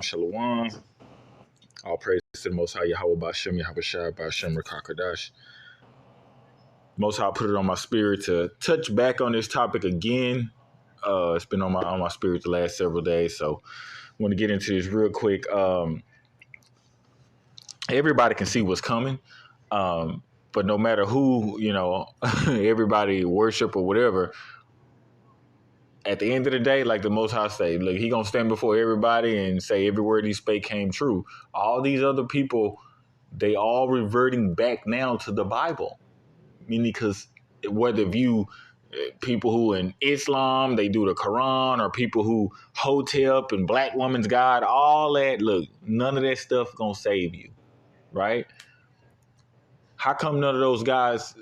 Shalom. All praise to the Most High Yahweh Bashem, Yahweh Shai, Bashem, Rakakadash. Most High put it on my spirit to touch back on this topic again. It's been on my spirit the last several days, so I want to get into this real quick. Everybody can see what's coming, but no matter who, everybody worship or whatever, at the end of the day, like the Most High say, look, he gonna stand before everybody and say every word he spake came true. All these other people, they all reverting back now to the Bible. Meaning, because whether you people who in Islam, they do the Quran, or people who Hotep and Black Woman's God, all that, look, none of that stuff gonna save you, right? How come none of those gods,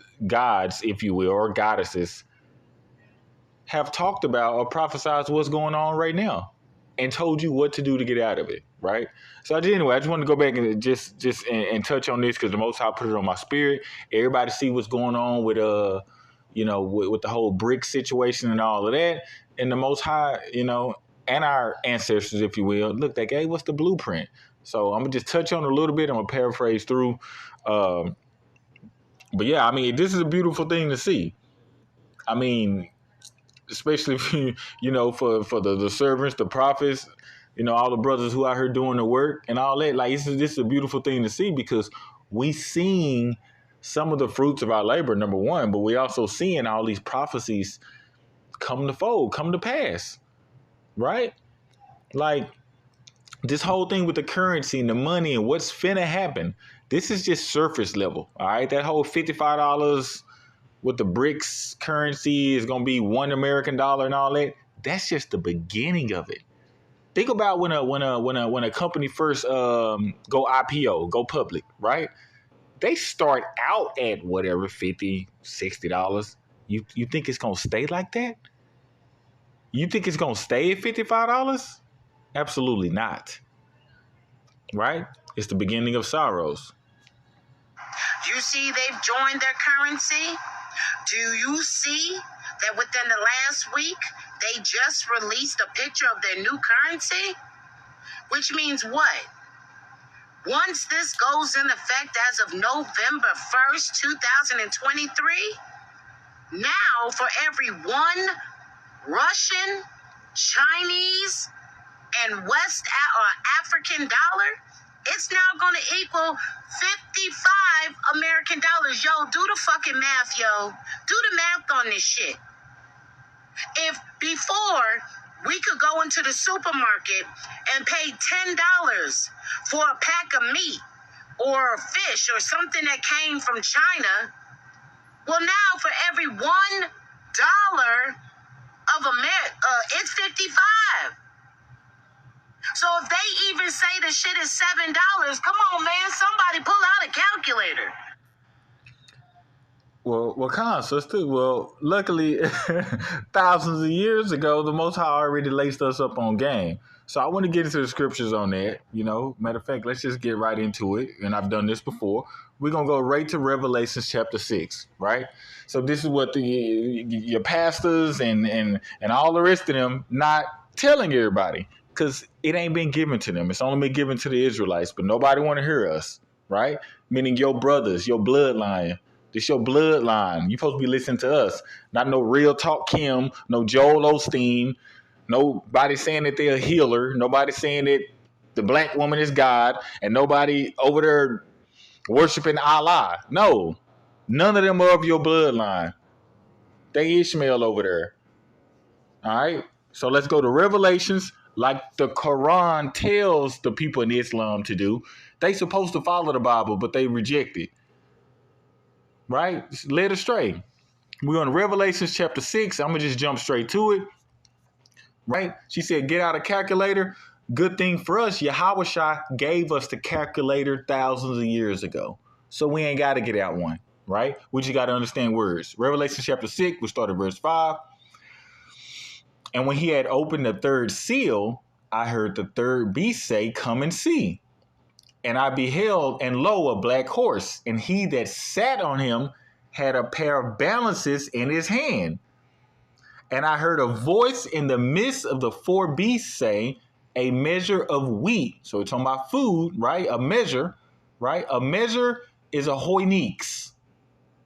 if you will, or goddesses, have talked about or prophesied what's going on right now and told you what to do to get out of it, right? So I just wanted to go back and just touch on this because the Most High put it on my spirit. Everybody see what's going on with with the whole brick situation and all of that. And the Most High, and our ancestors, if you will, look, they gave us the blueprint. So I'm gonna just touch on it a little bit. I'm gonna paraphrase through. But yeah, I mean, this is a beautiful thing to see. I mean, especially if for the servants, the prophets, all the brothers who out here doing the work and all that. Like, this is a beautiful thing to see because we seeing some of the fruits of our labor, number one, but we also seeing all these prophecies come to fold, come to pass, right? Like this whole thing with the currency and the money and what's finna happen. This is just surface level, all right? That whole $55 with the BRICS currency is going to be $1 American and all that. That's just the beginning of it. Think about when a company first go IPO, go public, right? They start out at whatever, $50, $60. You think it's going to stay like that? You think it's going to stay at $55? Absolutely not. Right? It's the beginning of sorrows. You see they've joined their currency? Do you see that within the last week, they just released a picture of their new currency? Which means what? Once this goes in effect as of November 1st, 2023, now for every one Russian, Chinese, and African dollar, it's now going to equal 55 American dollars. Yo, do the fucking math, yo. Do the math on this shit. If before we could go into the supermarket and pay $10 for a pack of meat or fish or something that came from China, well, now for every $1 of it's 55. So if they even say the shit is $7, come on, man, somebody pull out a calculator. Well, come on, sister. Well, luckily, thousands of years ago, the Most High already laced us up on game. So I want to get into the scriptures on that. Matter of fact, let's just get right into it. And I've done this before. We're going to go right to Revelation chapter 6, right? So this is what your pastors and all the rest of them not telling everybody. Because it ain't been given to them. It's only been given to the Israelites, but nobody want to hear us, right? Meaning your brothers, your bloodline. This your bloodline. You supposed to be listening to us. Not no Real Talk Kim, no Joel Osteen, nobody saying that they're a healer, nobody saying that the black woman is God, and nobody over there worshiping Allah. No, none of them are of your bloodline. They Ishmael over there. All right? So let's go to Revelations. Like the Quran tells the people in Islam to do, they supposed to follow the Bible, but they reject it. Right? Led astray. We're on Revelation chapter 6. I'm going to just jump straight to it. Right? She said, get out a calculator. Good thing for us, Yahweh Shai gave us the calculator thousands of years ago. So we ain't got to get out one. Right? We just got to understand words. Revelation chapter 6, we start at verse 5. And when he had opened the third seal, I heard the third beast say, come and see. And I beheld, and lo, a black horse, and he that sat on him had a pair of balances in his hand. And I heard a voice in the midst of the four beasts say, a measure of wheat. So we're talking about food, right? A measure, right? A measure is a hoinix,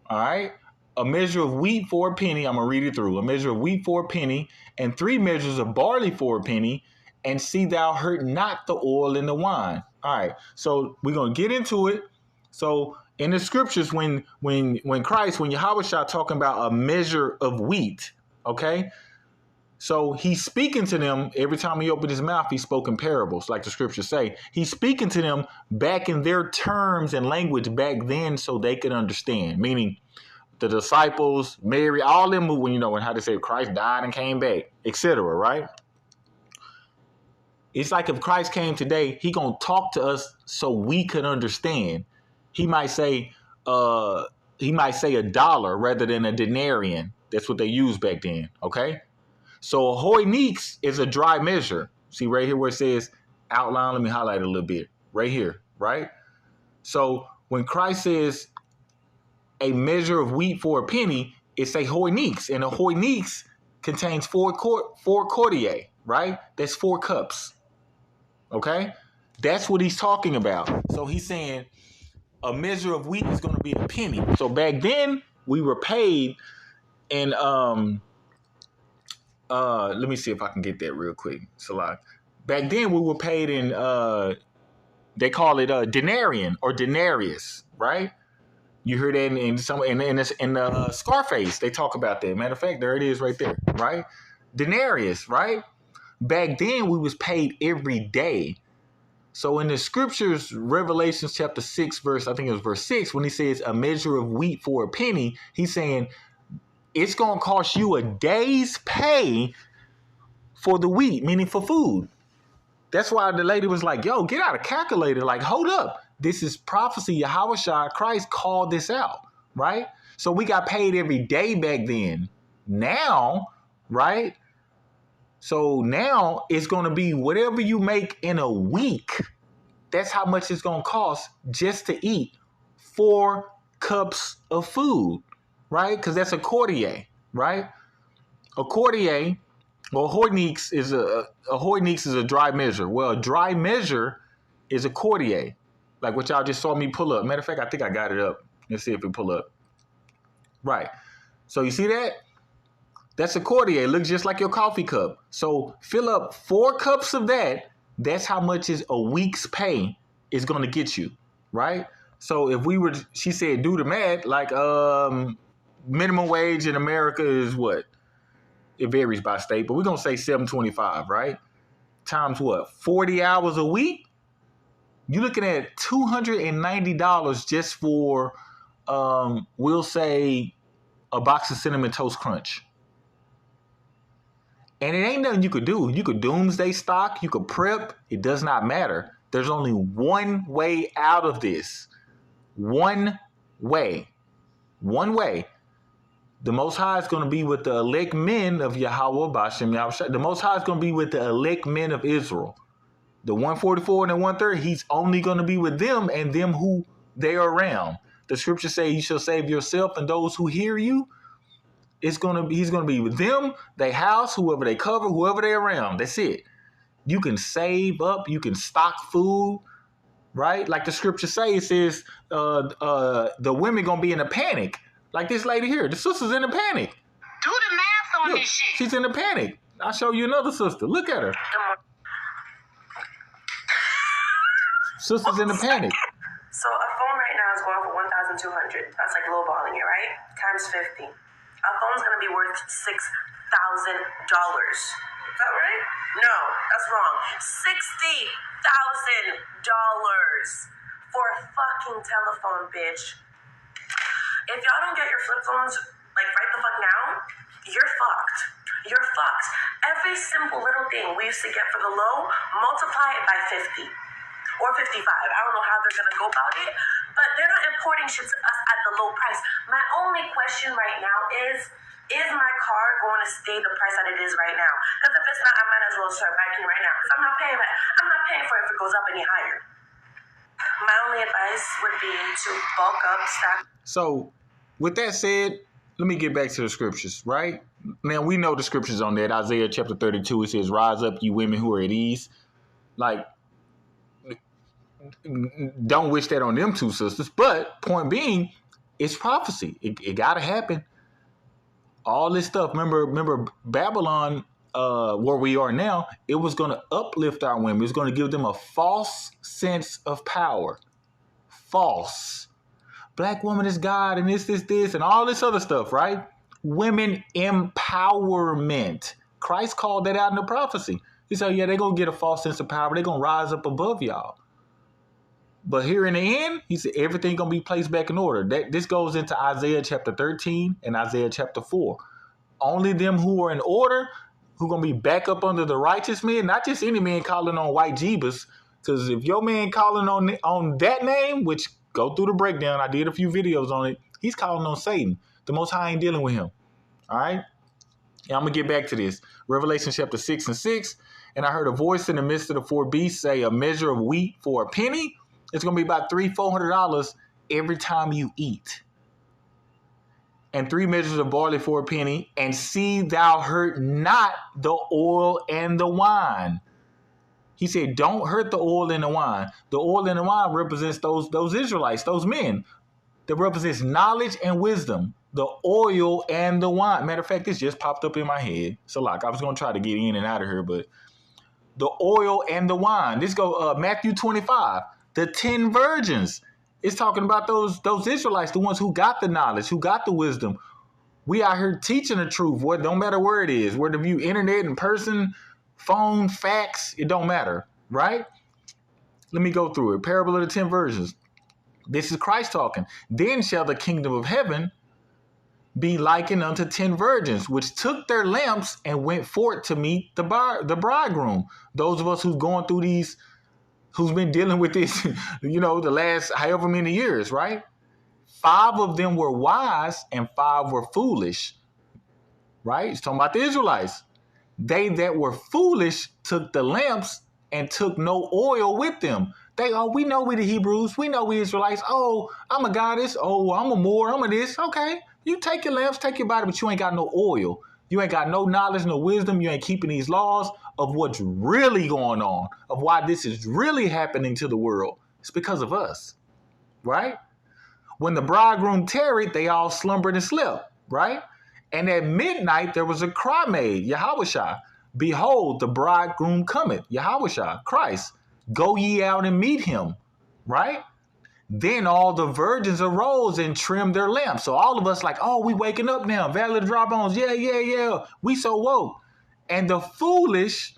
all right? A measure of wheat for a penny. I'm going to read it through. A measure of wheat for a penny, and 3 measures of barley for a penny, and see thou hurt not the oil and the wine. All right, so we're going to get into it. So in the scriptures, when Yahweh Shah talking about a measure of wheat, okay? So he's speaking to them every time he opened his mouth, he spoke in parables, like the scriptures say. He's speaking to them back in their terms and language back then so they could understand, meaning the disciples, Mary, all them, when when how they say Christ died and came back, etc., right? It's like if Christ came today, he gonna talk to us so we could understand. He might say a dollar rather than a denarian. That's what they used back then, okay? So a hoinix is a dry measure. See right here where it says outline, let me highlight it a little bit. Right here, right? So when Christ says a measure of wheat for a penny, it's a hoinix. And a hoinix contains 4 quartier, right? That's 4 cups. Okay? That's what he's talking about. So he's saying a measure of wheat is going to be a penny. So back then, we were paid in, let me see if I can get that real quick. Salah. Back then, we were paid in, they call it a denarian or denarius, right? You hear that in Scarface. They talk about that. Matter of fact, there it is right there, right? Denarius, right? Back then, we was paid every day. So in the scriptures, Revelation chapter 6, I think it was verse 6, when he says a measure of wheat for a penny, he's saying it's going to cost you a day's pay for the wheat, meaning for food. That's why the lady was like, yo, get out a calculator. Like, hold up. This is prophecy. Yahweh Shah, Christ called this out, right? So we got paid every day back then. Now, right? So now it's going to be whatever you make in a week. That's how much it's going to cost just to eat 4 cups of food, right? Because that's a quartier, right? A quartier, well, hoinix is a dry measure. Well, a dry measure is a quartier, like what y'all just saw me pull up. Matter of fact, I think I got it up. Let's see if it pull up. Right. So you see that? That's a quartier. It looks just like your coffee cup. So fill up 4 cups of that. That's how much is a week's pay is going to get you, right? So if we were, she said, do the math, like minimum wage in America is what? It varies by state, but we're going to say $7.25, right? Times what? 40 hours a week? You're looking at $290 just for, we'll say, a box of Cinnamon Toast Crunch. And it ain't nothing you could do. You could doomsday stock. You could prep. It does not matter. There's only one way out of this. One way. One way. The Most High is going to be with the elect men of Yahweh Bashem Yahweh. The Most High is going to be with the elect men of Israel. The 144 and the 130, he's only going to be with them and them who they are around. The scriptures say you shall save yourself and those who hear you. He's going to be with them, their house, whoever they cover, whoever they're around. That's it. You can save up. You can stock food, right? Like the scripture say, it says the women going to be in a panic. Like this lady here. The sister's in a panic. Do the math on Look, this shit. she's in a panic. I'll show you another sister. Look at her. Sister's in a panic. So a phone right now is going for $1,200. That's like lowballing it, right? Times 50. A phone's gonna be worth $6,000. Is that right? No, that's wrong. $60,000 for a fucking telephone, bitch. If y'all don't get your flip phones like right the fuck now, you're fucked. You're fucked. Every simple little thing we used to get for the low, multiply it by 50 or 55. I don't know how they're gonna go about it, but they're not importing shit to us at the low price. My only question right now is my car going to stay the price that it is right now? Because if it's not, I might as well start biking right now. Because I'm not paying for it if it goes up any higher. My only advice would be to bulk up, stack. So, with that said, let me get back to the scriptures, right? Now, we know the scriptures on that. Isaiah chapter 32, it says, rise up, you women who are at ease. Like, don't wish that on them two sisters. But point being, it's prophecy. It got to happen. All this stuff. Remember Babylon, where we are now. It was going to uplift our women. It was going to give them a false sense of power. False. Black woman is God, and this, and all this other stuff, right? Women empowerment. Christ called that out in the prophecy. He said, yeah, they're going to get a false sense of power. They're going to rise up above y'all. But here in the end, he said everything going to be placed back in order. This goes into Isaiah chapter 13 and Isaiah chapter 4. Only them who are in order, who going to be back up under the righteous men, not just any man calling on white Jeebus. Because if your man calling on that name, which go through the breakdown, I did a few videos on it, he's calling on Satan. The Most High ain't dealing with him. All right? And I'm going to get back to this. Revelation chapter 6 and 6. And I heard a voice in the midst of the four beasts say, a measure of wheat for a penny. It's going to be about $300-$400 every time you eat. And 3 measures of barley for a penny. And see thou hurt not the oil and the wine. He said, don't hurt the oil and the wine. The oil and the wine represents those Israelites, those men. That represents knowledge and wisdom. The oil and the wine. Matter of fact, this just popped up in my head. So like I was going to try to get in and out of here, but the oil and the wine. This go Matthew 25. The 10 virgins. It's talking about those Israelites, the ones who got the knowledge, who got the wisdom. We out here teaching the truth. What don't matter where it is, whether you internet, in person, phone, fax, it don't matter, right? Let me go through it. Parable of the 10 virgins. This is Christ talking. Then shall the kingdom of heaven be likened unto 10 virgins, which took their lamps and went forth to meet the bridegroom. Those of us who's going through these, who's been dealing with this, the last however many years, right? 5 of them were wise and 5 were foolish, right? It's talking about the Israelites. They that were foolish took the lamps and took no oil with them. We know we the Hebrews. We know we Israelites. Oh, I'm a goddess. Oh, I'm a Moor. I'm a this. Okay. You take your lamps, take your body, but you ain't got no oil. You ain't got no knowledge, no wisdom. You ain't keeping these laws of what's really going on, of why this is really happening to the world. It's because of us, right? When the bridegroom tarried, they all slumbered and slept, right? And at midnight, there was a cry made, Yahushua. Behold, the bridegroom cometh, Yahushua, Christ. Go ye out and meet him, right? Then all the virgins arose and trimmed their lamps. So all of us like, oh, we waking up now. Valley of the Dry Bones. Yeah. We so woke. And the foolish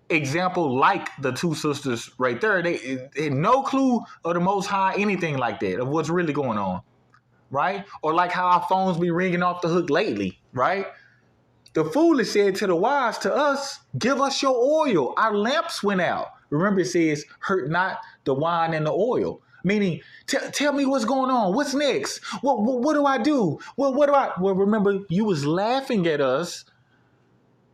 example, like the 2 sisters right there, they had no clue of the Most High, anything like that, of what's really going on, right? Or like how our phones be ringing off the hook lately, right? The foolish said to the wise, to us, give us your oil. Our lamps went out. Remember, it says, hurt not the wine and the oil. Meaning, tell me what's going on. What's next? What do I do? Well, remember, you was laughing at us,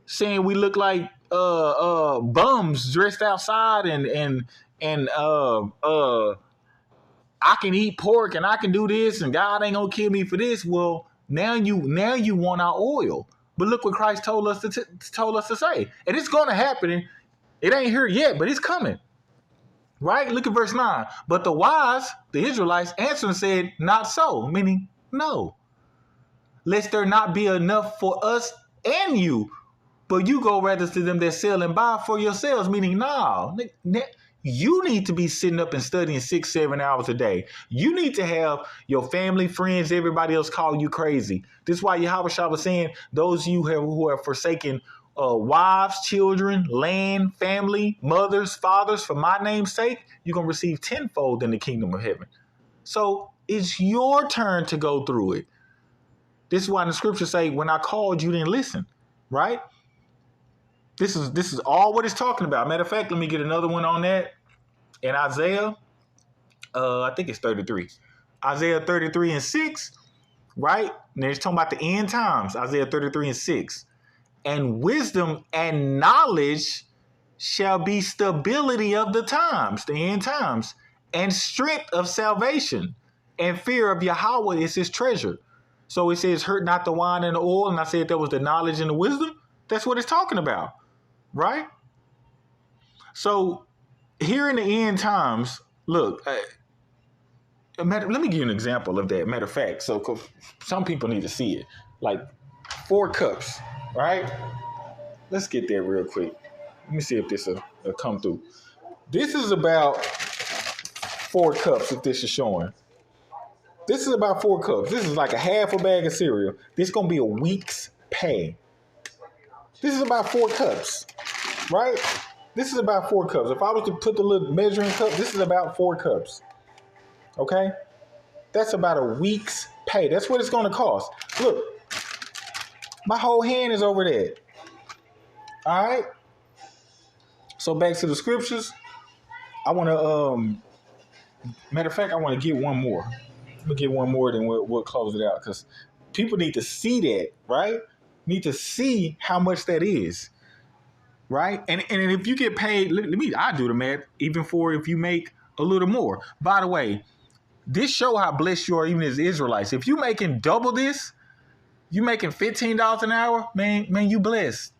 saying we look like bums dressed outside and I can eat pork and I can do this and God ain't gonna kill me for this. Well, now you want our oil. But look what Christ told us to say. And it's gonna happen. It ain't here yet, but it's coming. Right? Look at verse 9. But the wise, the Israelites, answered and said, not so. Meaning, no. Lest there not be enough for us and you. But you go rather to them that sell and buy for yourselves. Meaning, no. You need to be sitting up and studying 6-7 hours a day. You need to have your family, friends, everybody else call you crazy. This is why Yahushua was saying, those of you who have forsaken wives, children, land, family, mothers, fathers, for my name's sake, you're going to receive tenfold in the kingdom of heaven. So it's your turn to go through it. This is why the scriptures say, when I called, you didn't listen, right? This is all what it's talking about. Matter of fact, let me get another one on that. In Isaiah, I think it's 33. Isaiah 33 and 6, right? And it's talking about the end times. Isaiah 33 and 6. And wisdom and knowledge shall be stability of the times, the end times, and strength of salvation. And fear of Yahweh is his treasure. So it says, hurt not the wine and the oil. And I said that was the knowledge and the wisdom. That's what it's talking about. Right? So here in the end times, look, let me give you an example of that. Matter of fact, so 'cause some people need to see it. Like 4 cups, right? Let's get there real quick. Let me see if this will come through. This is about 4 cups, if this is showing. This is about 4 cups. This is like a half a bag of cereal. This is going to be a week's pay. This is about 4 cups, right? This is about 4 cups. If I was to put the little measuring cup, this is about 4 cups. Okay? That's about a week's pay. That's what it's going to cost. Look, my whole hand is over there. All right? So back to the scriptures. I want to, matter of fact, I want to get one more. Let me get one more, then we'll close it out. Because people need to see that, right? Need to see how much that is. Right? And if you get paid, I do the math, even for if you make a little more. By the way, this show how blessed you are even as Israelites. If you making double this, you making $15 an hour, man, you blessed.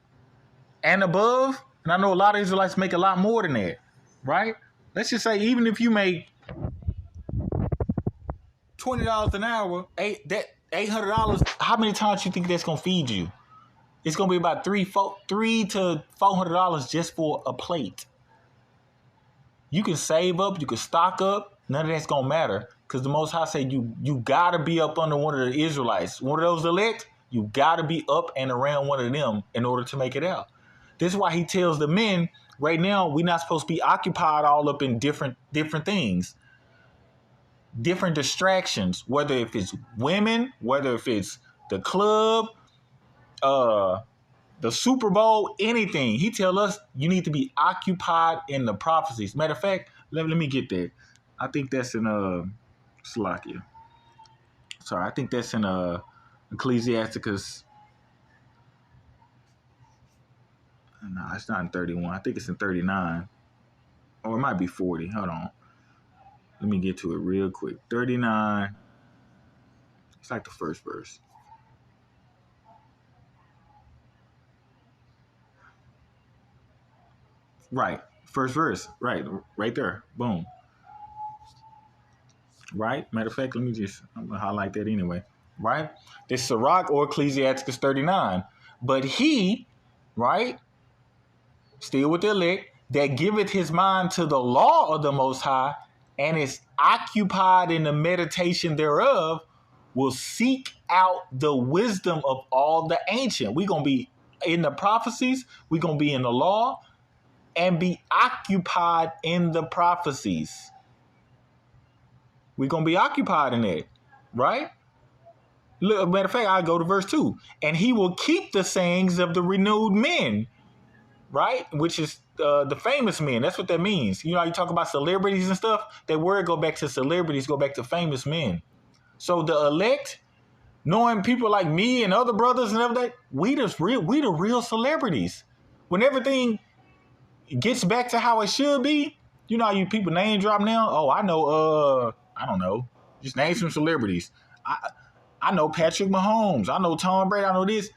And above, and I know a lot of Israelites make a lot more than that, right? Let's just say even if you make $20 an hour, $800, how many times you think that's gonna feed you? It's gonna be about $300 to $400 just for a plate. You can save up, you can stock up. None of that's gonna matter because the Most High said you gotta be up under one of the Israelites, one of those elect. You gotta be up and around one of them in order to make it out. This is why he tells the men right now we're not supposed to be occupied all up in different things, different distractions. Whether if it's women, whether if it's the club, the Super Bowl, anything. He tell us you need to be occupied in the prophecies. Matter of fact, let me get that. I think that's in Slovakia. Sorry, I think that's in Ecclesiasticus. No, it's not in 31. I think it's in 39. Or it might be 40. Hold on. Let me get to it real quick. 39. It's like the first verse. Right. First verse. Right there. Boom. Right? Matter of fact, I'm going to highlight that anyway. Right? This Sirach or Ecclesiasticus 39. But he, right, still with the elect, that giveth his mind to the law of the Most High and is occupied in the meditation thereof, will seek out the wisdom of all the ancient. We're going to be in the prophecies. We're going to be in the law and be occupied in the prophecies. We're going to be occupied in it, right? Matter of fact, I go to verse 2. And he will keep the sayings of the renewed men, right? Which is the famous men. That's what that means. You know how you talk about celebrities and stuff? That word go back to celebrities, go back to famous men. So the elect, knowing people like me and other brothers and everything, we the real celebrities. When everything gets back to how it should be, you know how you people name drop now? Oh, I know, I don't know. Just name some celebrities. I know Patrick Mahomes. I know Tom Brady. I know this.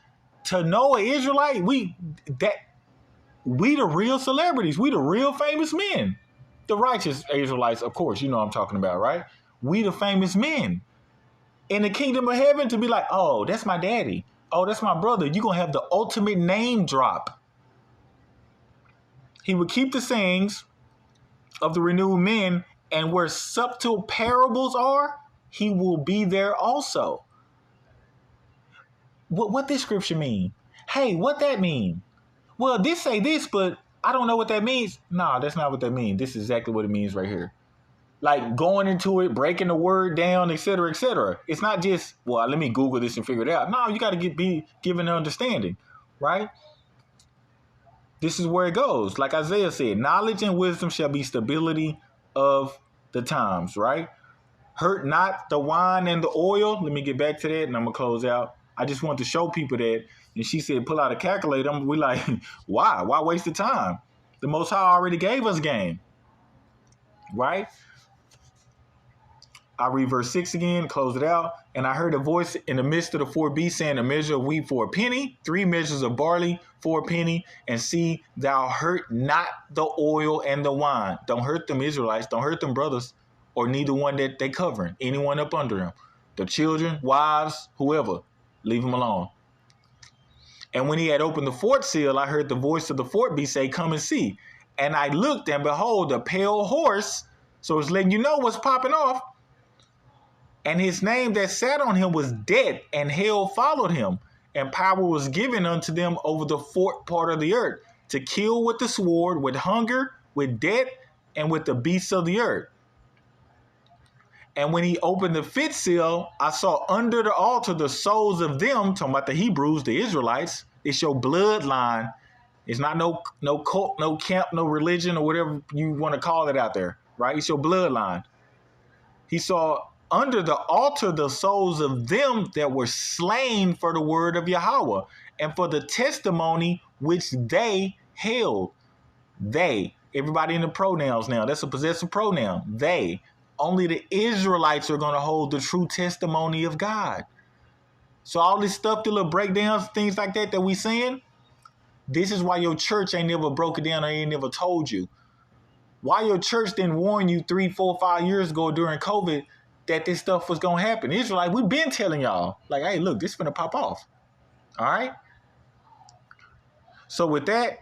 To know an Israelite, we the real celebrities. We the real famous men. The righteous Israelites, of course, you know what I'm talking about, right? We the famous men. In the kingdom of heaven, to be like, oh, that's my daddy. Oh, that's my brother. You're going to have the ultimate name drop. He would keep the sayings of the renewed men, and where subtle parables are, he will be there also. What this scripture mean? Hey, what that mean? Well, this say this, but I don't know what that means. No, that's not what that means. This is exactly what it means right here. Like going into it, breaking the word down, et cetera, et cetera. It's not just, well, let me Google this and figure it out. No, you got to be given an understanding, right? This is where it goes. Like Isaiah said, knowledge and wisdom shall be stability of the times, right? Hurt not the wine and the oil. Let me get back to that and I'm going to close out. I just want to show people that. And she said, pull out a calculator. We like, why? Why waste the time? The Most High already gave us game, right? I read verse 6 again, close it out. And I heard a voice in the midst of the four beasts saying, a measure of wheat for a penny, 3 measures of barley for a penny, and see thou hurt not the oil and the wine. Don't hurt them Israelites, don't hurt them brothers, or neither one that they covering, anyone up under them. The children, wives, whoever, leave them alone. And when he had opened the fourth seal, I heard the voice of the fourth beast say, come and see. And I looked, and behold, a pale horse. So it's letting you know what's popping off. And his name that sat on him was Death, and hell followed him. And power was given unto them over the fourth part of the earth, to kill with the sword, with hunger, with death, and with the beasts of the earth. And when he opened the fifth seal, I saw under the altar the souls of them, talking about the Hebrews, the Israelites. It's your bloodline. It's not no cult, no camp, no religion, or whatever you want to call it out there, right? It's your bloodline. He saw under the altar the souls of them that were slain for the word of Yahweh and for the testimony which they held. They, everybody in the pronouns now, that's a possessive pronoun. They, only the Israelites are going to hold the true testimony of God. So all this stuff, the little breakdowns, things like that we seeing, this is why your church ain't never broke it down or ain't never told you. Why your church didn't warn you 3, 4, 5 years ago during COVID that this stuff was going to happen. Israelite, we've been telling y'all, like, hey, look, this is going to pop off. All right? So with that,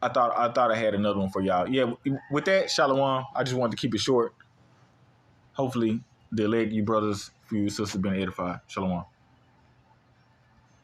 I thought I had another one for y'all. Yeah, with that, Shalom, I just wanted to keep it short. Hopefully, the elect, you brothers, for you sisters, been edified. Shalom.